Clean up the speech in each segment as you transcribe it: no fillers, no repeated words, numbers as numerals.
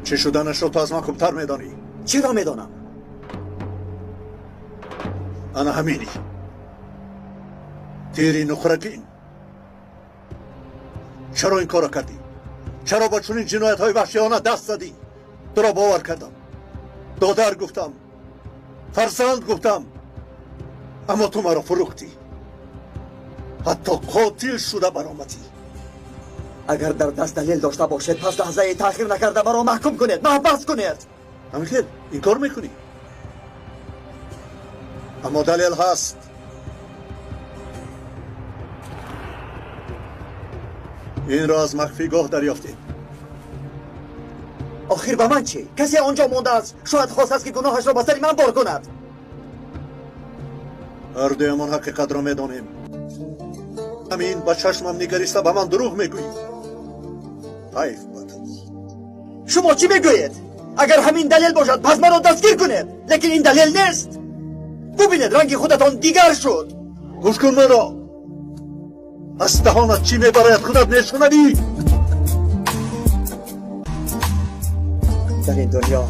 چه شدنش رو تو از من خوبتر میدانی. چی را میدانم؟ انا همینی تیری نخرگین. چرا این کار کردی؟ چرا با چنین جنایت های وحشیانه دست زدی؟ تو را باور کردم، دادر گفتم، فرزند گفتم، اما تو مرا فروختی. حتی قاتل شده برآمدی. اگر در دست دلیل داشته باشد پس لحظه تأخیر نکرده مرا محکوم کنید، محبس کنید. همینطور این کار میکنی، اما دلیل هست. این را از مخفیگاه دریافتیم. آخر به من چی؟ کسی آنجا مونده است شاید خواست است که گناهش را به سر من بار کند. هر دویمان حقیقت را میدانیم. همین با چشمم نگریسته به من دروغ میگویی. حیف بدت. شما چی میگویید؟ اگر همین دلیل باشد پس مرا دستگیر کنید، لیکن این دلیل نیست. ببینید رنگ خودتان دیگر شد. گوش کن مرا. از دهانت چی میبراید خودت نشنوی؟ در این دنیا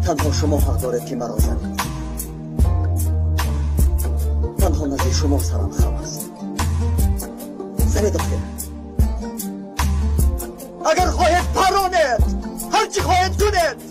تنها شما حق دارید که مرا زنید. تنها نزد شما سرم خم است. زنید آخر. اگر خواهید پرانید، هرچی خواهید کنید.